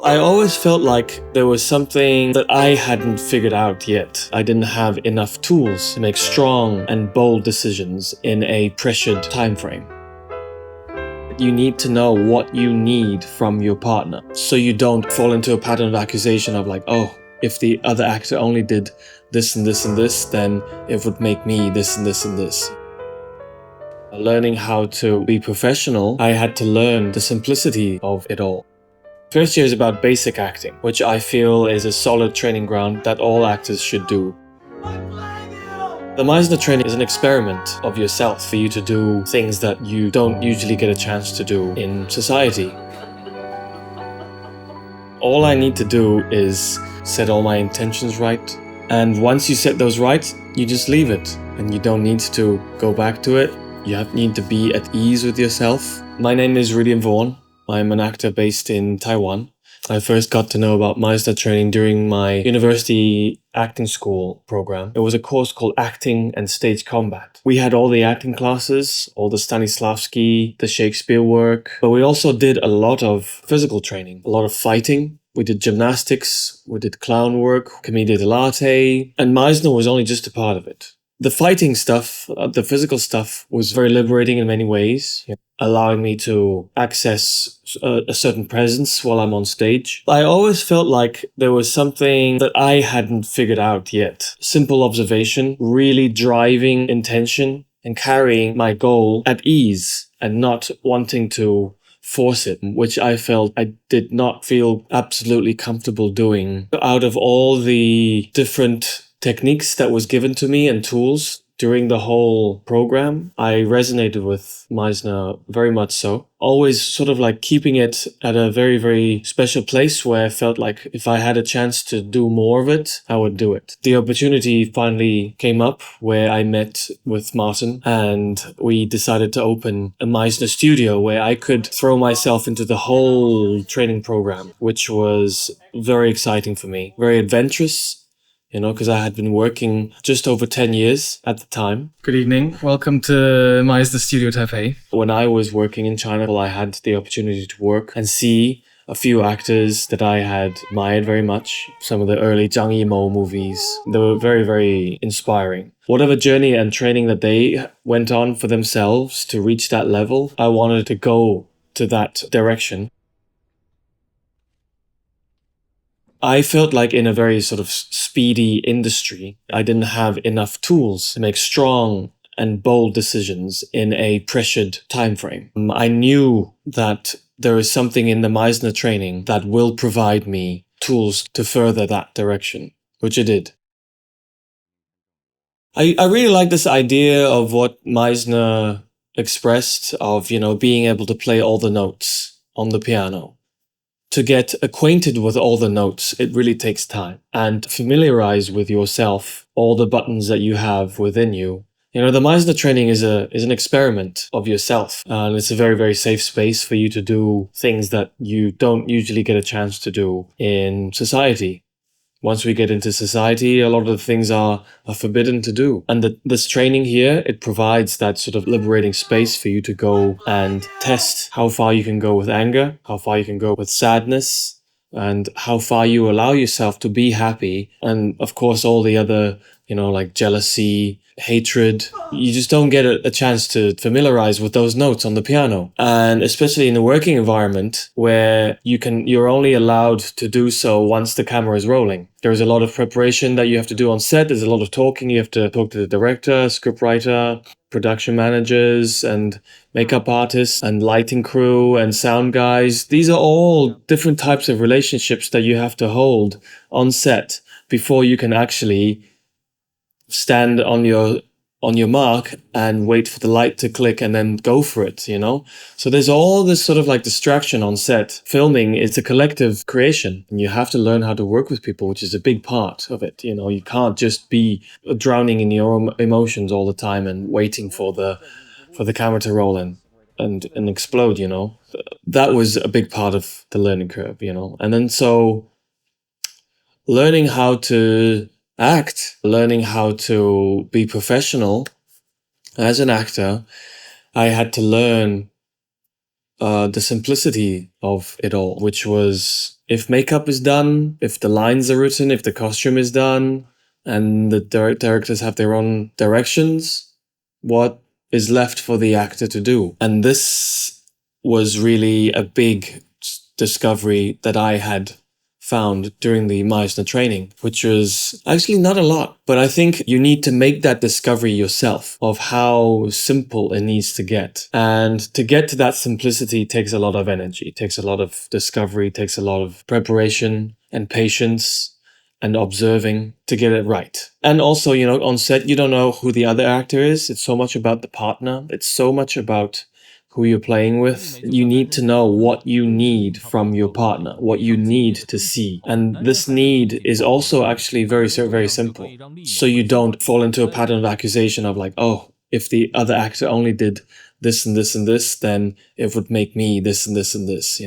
I always felt like there was something that I hadn't figured out yet. I didn't have enough tools to make strong and bold decisions in a pressured time frame. You need to know what you need from your partner so you don't fall into a pattern of accusation of like, oh, if the other actor only did this and this and this, then it would make me this and this and this. Learning how to be professional, I had to learn the simplicity of it all. First year is about basic acting, which I feel is a solid training ground that all actors should do. The Meisner training is an experiment of yourself for you to do things that you don't usually get a chance to do in society. All I need to do is set all my intentions right, and once you set those right, you just leave it, and you don't need to go back to it. You need to be at ease with yourself. My name is Rhydian Vaughan. I'm an actor based in Taiwan. I first got to know about Meisner training during my university acting school program. It was a course called Acting and Stage Combat. We had all the acting classes, all the Stanislavski, the Shakespeare work, but we also did a lot of physical training, a lot of fighting. We did gymnastics, we did clown work, commedia dell'arte, and Meisner was only just a part of it. The fighting stuff, the physical stuff was very liberating in many ways, allowing me to access a certain presence while I'm on stage. I always felt like there was something that I hadn't figured out yet. Simple observation, really driving intention and carrying my goal at ease and not wanting to force it, which I felt I did not feel absolutely comfortable doing. Out of all the different techniques that was given to me and tools during the whole program, I resonated with Meisner very much so. Always sort of like keeping it at a very, very special place where I felt like if I had a chance to do more of it, I would do it. The opportunity finally came up where I met with Martijn and we decided to open a Meisner Studio where I could throw myself into the whole training program, which was very exciting for me, very adventurous. Because I had been working just over 10 years at the time. Good evening. Welcome to Meisner Studio Taipei. When I was working in China, I had the opportunity to work and see a few actors that I had admired very much. Some of the early Zhang Yimou movies. They were very, very inspiring. Whatever journey and training that they went on for themselves to reach that level, I wanted to go to that direction. I felt like in a very sort of speedy industry, I didn't have enough tools to make strong and bold decisions in a pressured time frame. I knew that there is something in the Meisner training that will provide me tools to further that direction, which it did. I really like this idea of what Meisner expressed of, being able to play all the notes on the piano. To get acquainted with all the notes, it really takes time. And familiarize with yourself all the buttons that you have within you. The Meisner training is an experiment of yourself. And it's a very, very safe space for you to do things that you don't usually get a chance to do in society. Once we get into society, a lot of the things are forbidden to do. And this training here, it provides that sort of liberating space for you to go and test how far you can go with anger, how far you can go with sadness, and how far you allow yourself to be happy. And of course, all the other, like jealousy, hatred, you just don't get a chance to familiarize with those notes on the piano. And especially in a working environment where you're only allowed to do so once the camera is rolling. There's a lot of preparation that you have to do on set. There's a lot of talking. You have to talk to the director, scriptwriter, production managers, and makeup artists, and lighting crew, and sound guys. These are all different types of relationships that you have to hold on set before you can actually stand on your mark and wait for the light to click and then go for it, So there's all this sort of like distraction on set. Filming is a collective creation and you have to learn how to work with people, which is a big part of it. You can't just be drowning in your own emotions all the time and waiting for the camera to roll and explode, That was a big part of the learning curve, And then so learning how to act, learning how to be professional as an actor, I had to learn the simplicity of it all, which was if makeup is done, if the lines are written, if the costume is done, and the directors have their own directions, what is left for the actor to do? And this was really a big discovery that I had found during the Meisner training, which was actually not a lot, but I think you need to make that discovery yourself of how simple it needs to get. And to get to that simplicity takes a lot of energy, takes a lot of discovery, takes a lot of preparation and patience and observing to get it right. And also, on set, you don't know who the other actor is. It's so much about the partner. It's so much about who you're playing with. You need to know what you need from your partner, what you need to see. And this need is also actually very, very simple. So you don't fall into a pattern of accusation of like, oh, if the other actor only did this and this and this, then it would make me this and this and this,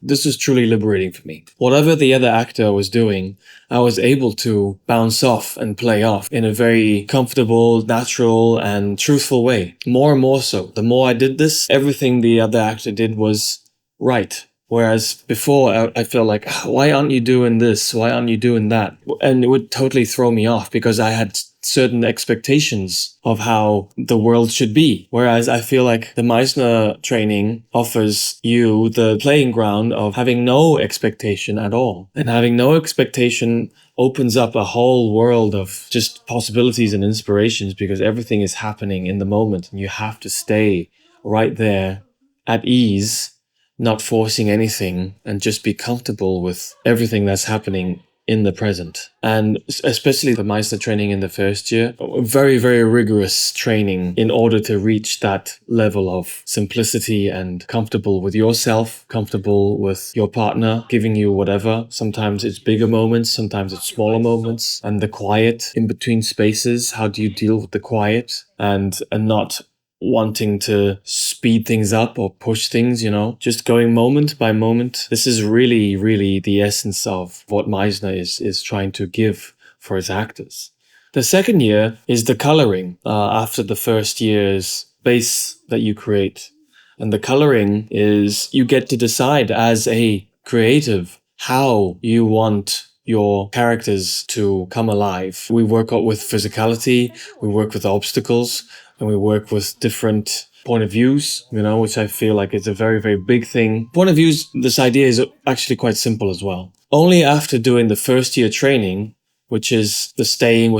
This is truly liberating for me. Whatever the other actor was doing, I was able to bounce off and play off in a very comfortable, natural, and truthful way. More and more so. The more I did this, everything the other actor did was right. Whereas before, I felt like, why aren't you doing this? Why aren't you doing that? And it would totally throw me off because I had certain expectations of how the world should be. Whereas I feel like the Meisner training offers you the playing ground of having no expectation at all. And having no expectation opens up a whole world of just possibilities and inspirations because everything is happening in the moment and you have to stay right there at ease, not forcing anything, and just be comfortable with everything that's happening in the present. And especially the Meisner training in the first year, very, very rigorous training in order to reach that level of simplicity and comfortable with yourself, comfortable with your partner, giving you whatever. Sometimes it's bigger moments, sometimes it's smaller moments, and the quiet in between spaces. How do you deal with the quiet and not wanting to speed things up or push things, just going moment by moment. This is really, really the essence of what Meisner is trying to give for his actors. The second year is the coloring after the first year's base that you create. And the coloring is you get to decide as a creative how you want your characters to come alive. We work with physicality, we work with obstacles, and we work with different point of views, which I feel like is a very, very big thing. Point of views, this idea is actually quite simple as well. Only after doing the first year training, which is the staying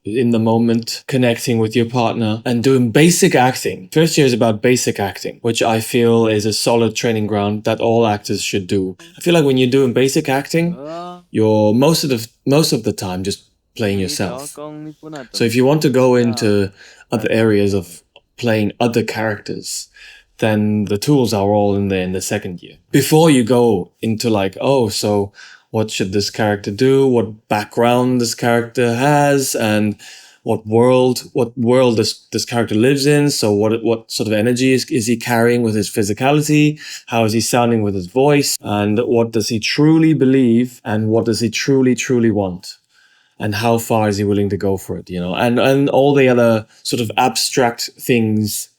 in the moment, connecting with your partner, and doing basic acting. First year is about basic acting, which I feel is a solid training ground that all actors should do. I feel like when you're doing basic acting, you're most of the time just playing yourself. So if you want to go into other areas of playing other characters, then the tools are all in there in the second year. Before you go into like, so what should this character do? What background this character has, and what world this character lives in. So what sort of energy is he carrying with his physicality? How is he sounding with his voice? And what does he truly believe? And what does he truly want? And how far is he willing to go for it, and all the other sort of abstract things,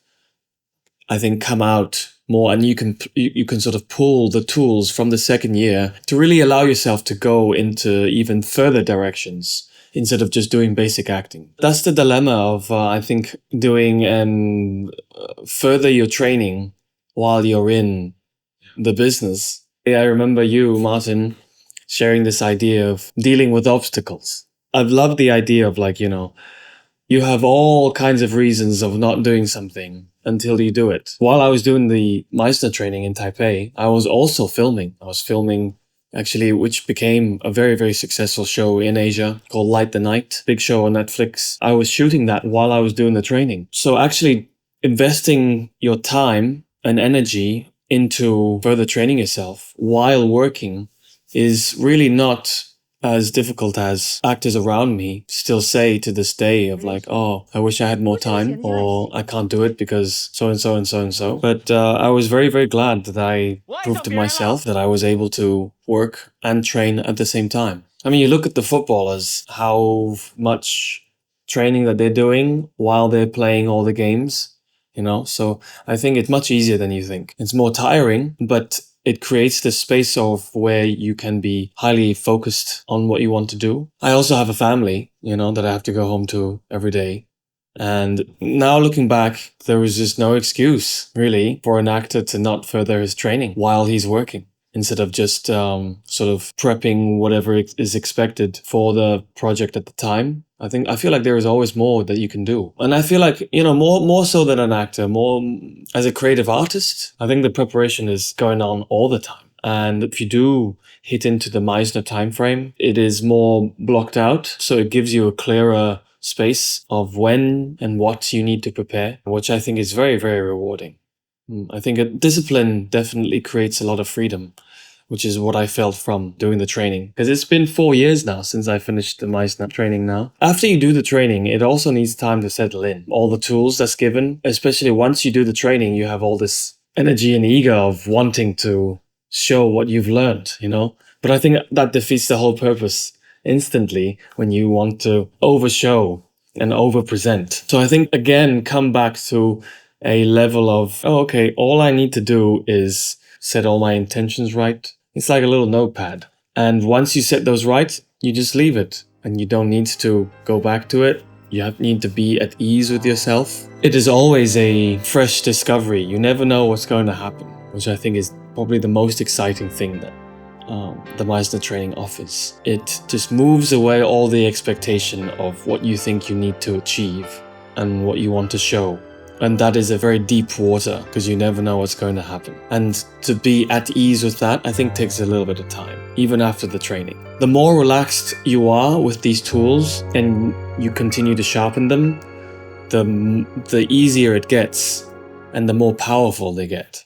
I think, come out more, and you can sort of pull the tools from the second year to really allow yourself to go into even further directions instead of just doing basic acting. That's the dilemma of, I think, doing and further your training while you're in the business. I remember you, Martin, sharing this idea of dealing with obstacles. I've loved the idea of like, you have all kinds of reasons of not doing something until you do it. While I was doing the Meisner training in Taipei, I was also filming. I was filming actually, which became a very, very successful show in Asia called Light the Night, big show on Netflix. I was shooting that while I was doing the training. So actually investing your time and energy into further training yourself while working is really not as difficult as actors around me still say to this day of like, I wish I had more time, or I can't do it because so and so and so and so. But I was very, very glad that I proved to myself that I was able to work and train at the same time. I mean, you look at the footballers, how much training that they're doing while they're playing all the games, so I think it's much easier than you think. It's more tiring, but it creates the space of where you can be highly focused on what you want to do. I also have a family, that I have to go home to every day. And now looking back, there was just no excuse, really, for an actor to not further his training while he's working, instead of just sort of prepping whatever is expected for the project at the time. I feel like there is always more that you can do. And I feel like, more so than an actor, more as a creative artist, I think the preparation is going on all the time. And if you do hit into the Meisner time frame, it is more blocked out. So it gives you a clearer space of when and what you need to prepare, which I think is very, very rewarding. I think a discipline definitely creates a lot of freedom, which is what I felt from doing the training. Because it's been 4 years now since I finished the Meisner training now. After you do the training, it also needs time to settle in. All the tools that's given, especially once you do the training, you have all this energy and ego of wanting to show what you've learned, But I think that defeats the whole purpose instantly when you want to overshow and overpresent. So I think, again, come back to a level of, okay, all I need to do is set all my intentions right. It's like a little notepad. And once you set those right, you just leave it and you don't need to go back to it. You need to be at ease with yourself. It is always a fresh discovery. You never know what's going to happen, which I think is probably the most exciting thing that the Meisner training offers. It just moves away all the expectation of what you think you need to achieve and what you want to show. And that is a very deep water because you never know what's going to happen. And to be at ease with that, I think takes a little bit of time, even after the training. The more relaxed you are with these tools and you continue to sharpen them, the easier it gets and the more powerful they get.